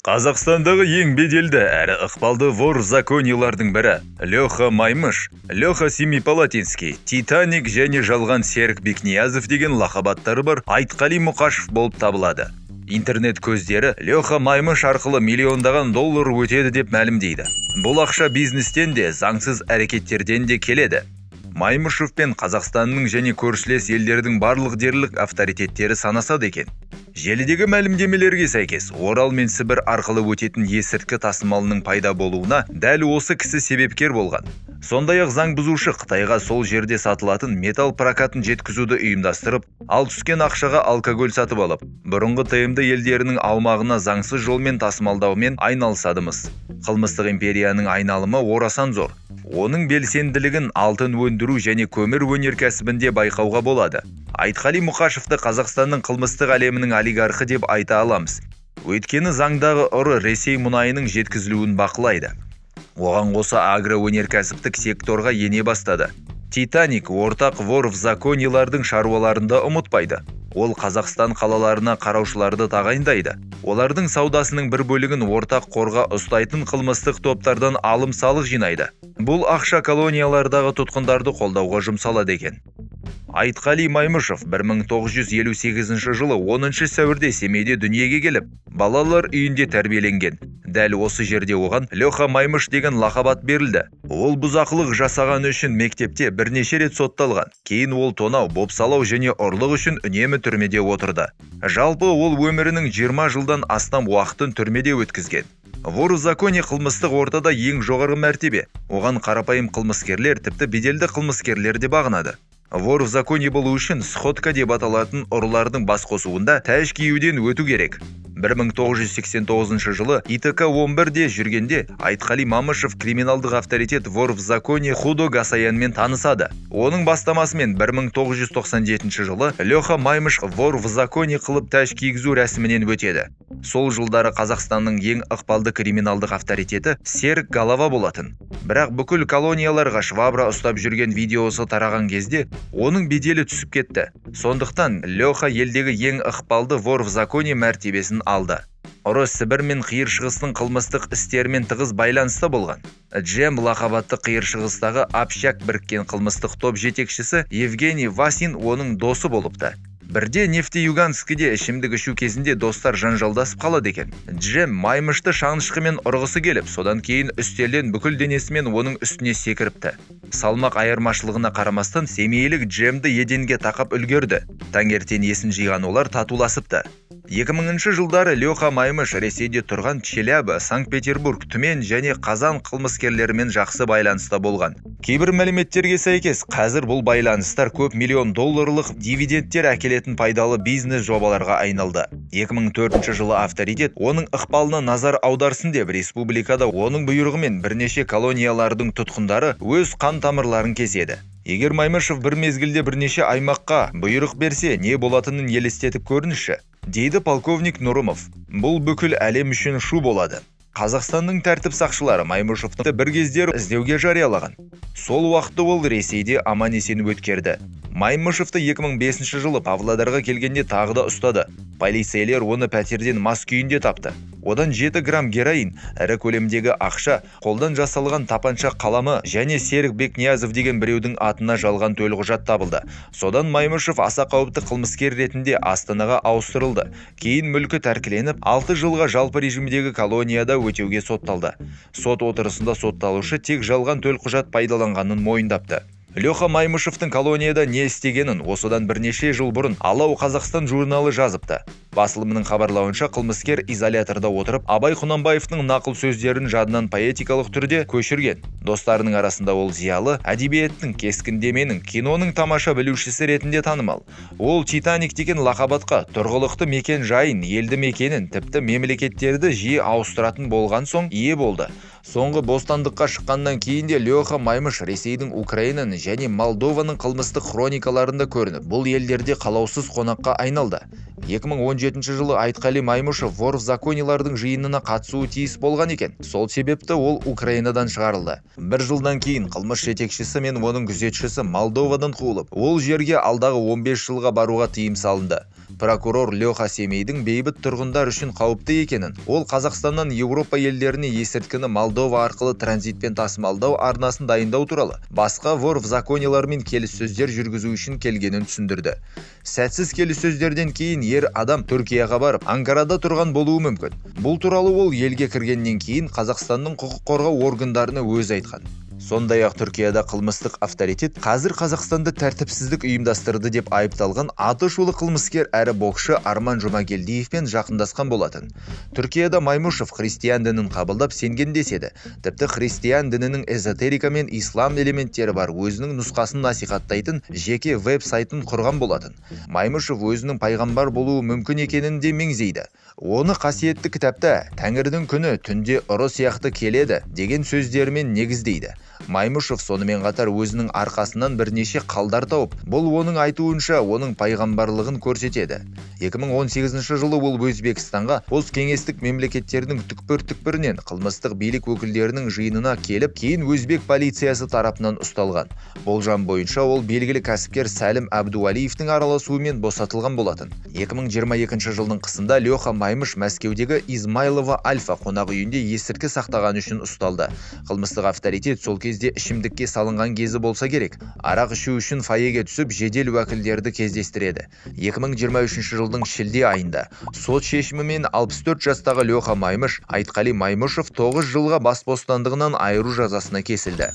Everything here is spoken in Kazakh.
Қазақстандағы ең беделді әрі ықпалды вор-законийлардың бірі Леха Маймыш, Леха Семипалатинский, Титаник және жалған Серік Бекниязов деген лақабаттары бар Айтқали Мұқашев болып табылады. Интернет көздері Леха Маймыш арқылы миллиондаған доллар өтеді деп мәлімдейді. Бұл ақша бизнестен де, заңсыз әрекеттерден де келеді. Маймышев пен Қазақстанның және көршілес елдердің барлық дерлік авторитеттері санасады екен. Желідегі мәлімдемелерге сәйкес, Орал мен Сібір арқылы өтетін есірткі тасымалының пайда болуына дәл осы кісі себепкер болған. Сондай-ақ заң бұзушы Қытайға сол жерде сатылатын металл прокатын жеткізуді ұйымдастырып, ал түскен ақшаға алкоголь сатып алып, бұрынғы тмд елдерінің аумағына заңсыз жолмен тасымалдаумен айналысадымыз. Қылмыстық империяның айналымы орасан зор. Оның белсенділігін алтын өндіру және көмір өнеркәсібінде байқауға болады. Айтқали Мұқашевты Қазақстанның қылмыстық әлемінің олигархы деп айта аламыз. Өйткені заңдағы ұры Ресей мұнайының жеткізілуін бақылайды. Оған қоса агроөнеркәсіптік секторға ене бастады. Титаник ортақ вор-законийлардың шаруаларында ұмытпайды. Ол Қазақстан қалаларына қараушыларды тағайындайды. Олардың саудасының бір бөлігін ортақ қорға ұстайтын қылмыстық топтардан алым салық жинайды. Бұл ақша колониялардағы тұтқындарды қолдауға жұмсалады екен. Айтқали Маймышев 1958 жылы 10 сәуірде Семейде дүниеге келіп, балалар үйінде тәрбиеленген. Дәл осы жерде оған Леха Маймыш деген лақабат берілді. Ол бұзақылық жасаған үшін мектепте бірнеше рет сотталған. Кейін ол тонау, бопсалау және ұрлық үшін үнемі түрмеде отырды. Жалпы ол өмірінің 20 жылдан астам уақытын түрмеде өткізген. Вор-закони қылмыстық ортада ең жоғары мәртебе. Оған қарапайым қылмыскерлер, тіпті беделді қылмыскерлер де бағынады. Вор-закони болу үшін сходка деп аталатын ұрылардың бас қосуында тәж киюден өту керек. 1989 жылы ИТК-11-де жүргенде Айтқали Маймышев криминалдық авторитет вор-закони Худо Гасаянмен танысады. Оның бастамасымен 1997 жылы Леха Маймыш вор-закони қылып тәж кигізу рәсімінен өтеді. Сол жылдары Қазақстанның ең ықпалды криминалдық авторитеті Серік Голова болатын. Бірақ бүкіл колонияларға швабра ұстап жүрген видеосы тараған кезде оның беделі түсіп кетті. Сондықтан Леха елдегі ең ықпалды вор-закони мәртебесін алды. Ұры Сібір мен Қиыр Шығыстың қылмыстық істерімен тығыз байланысты болған. Джем лақабатты Қиыр Шығыстағы Общак біріккен қылмыстық топ жетекшісі Евгений Васин оның досы болыпты. Бірде Нефтеюганскіде ішімдік ішу кезінде достар жанжалдасып қалады екен. Джем Маймышты шаңышқымен ұрғысы келіп, содан кейін үстелден бүкіл денесімен оның үстіне секіріпті. Салмақ айырмашылығына қарамастан семейлік Джемді еденге тақап үлгерді. Таңертең есін жиған олар татуласыпты. 2000 жылдары Леха Маймыш Ресейде тұрған Челябі, Санкт-Петербург, Түмен және Қазан қылмыскерлерімен жақсы байланыста болған. Кейбір мәліметтерге сәйкес, қазір бұл байланыстар көп миллион долларлық дивидендтер әкелетін пайдалы бизнес жобаларға айналды. 2004 жылы авторитет оның ықпалына назар аударсын деп республикада оның бұйрығымен бірнеше колониялардың тұтқындары өз қан тамырларын кеседі. Егер Маймышев бір мезгілде бірнеше аймаққа бұйрық берсе, не болатынын елестетіп көріңізші, дейді полковник Нұрымов. Бұл бүкіл әлем үшін шу болады. Қазақстанның тәртіп сақшылары Маймышевті бір кездер іздеуге жариялаған. Сол уақытты ол Ресейде аман-есен өткерді. Маймышевті 2005 жылы Павлодарға келгенде тағы да ұстады. Полицейлер оны пәтерден мас күйінде тапты. Одан 7 грамм героин, ірі көлемдегі ақша, қолдан жасалған тапанша қаламы және Серік Бекниязов деген біреудің атына жалған төлқұжат табылды. Содан Маймышев аса қауіпті қылмыскер ретінде Астанаға ауыстырылды. Кейін мүлкі тәркіленіп, 6 жылға жалпы режимдегі колонияда өтеуге сотталды. Сот отырысында сотталушы тек жалған төлқұжат пайдаланғанын мойындапты. Леха Маймышевтің колонияда не істегенін осыдан бірнеше жыл бұрын Алау Қазақстан журналы жазыпты. Басылымның хабарлауынша қылмыскер изоляторда отырып, Абай Құнанбаевтың нақыл сөздерін жадынан поэтикалық түрде көшірген. Достарының арасында ол зиялы, әдебиеттің, кескіндеменің, киноның тамаша білушісі ретінде танымал. Ол Титаник деген лақабатқа тұрғылықты мекен жайын, елді мекенін, тіпті мемлекеттерді жиі ауыстыратын болған соң ие болды. Соңғы бостандыққа шыққаннан кейін де Леха Маймыш Ресейдің, Украинаның және Молдованың қылмыстық хроникаларында көрініп, бұл елдерде қалаусыз қонаққа айналды. 2017 жылы Айтқали Маймышев вор-законилардың жиынына қатысуы тиіс болған екен. Сол себепті ол Украинадан шығарылды. Бір жылдан кейін қылмыс жетекшісі мен оның күзетшісі Молдовадан қуылып, ол жерге алдағы 15 жылға баруға тыйым салынды. Прокурор Леха Семейдің бейбіт тұрғындар үшін қауіпті екенін, ол Қазақстаннан Еуропа елдеріне есірткіні Молдова арқылы транзитпен тасымалдау арнасын дайындау туралы басқа вор в законелармен келіссөздер жүргізу үшін келгенін түсіндірді. Сәтсіз келіссөздерден кейін ер адам Түркияға барып, Анкарада тұрған болуы мүмкін. Бұл туралы ол елге кіргеннен кейін Қазақстанның құқық қорғау органдарына өзі айтқан. Сондай-ақ Түркияда қылмыстық авторитет қазір Қазақстанда тәртіпсіздік ұйымдастырды деп айыпталған атышулы қылмыскер әрі боксшы Арман Жұмагелдиевпен жақындасқан болатын. Түркияда Маймушев христиан дінін қабылдап сенген деседі. Тіпті христиан дінінің эзотерика мен ислам элементтері бар өзінің нұсқасын насихаттайтын жеке веб-сайтын құрған болатын. Маймушев өзінің пайғамбар болуы мүмкін екенін де меңзейді. Оны қасиетті кітапта Тәңірдің күні түнде ұры сияқты келеді деген сөздермен негіздейді. Маймушев сонымен қатар өзінің арқасынан бірнеше қалдар тауып, бұл оның айтуынша оның пайғамбарлығын көрсетеді. 2018 жылы ол Өзбекстанға посткеңестік мемлекеттердің түкпір-түкпірінен қылмыстық билік өкілдерінің жиынына келіп, кейін өзбек полициясы тарапынан ұсталған. Болжам бойынша ол белгілі кәсіпкер Сәлім Әбдуалиевтің араласуымен босатылған болатын. 2022 жылдың қысында Леха Маймыш Мәскеудегі Измайлова Альфа қонақ үйінде есірткі сақтаған үшін ұсталды. Қылмыстық авторитет сол кезде ішімдікке салынған кезі болса керек. Арақ ішу үшін фойеге түсіп, жедел уәкілдерді кездестіреді. 2023 жылдың шілде айында сот шешімімен 64 жастағы Леха Маймыш Айтқали Маймышев 9 жылға бас бостандығынан айыру жазасына кесілді.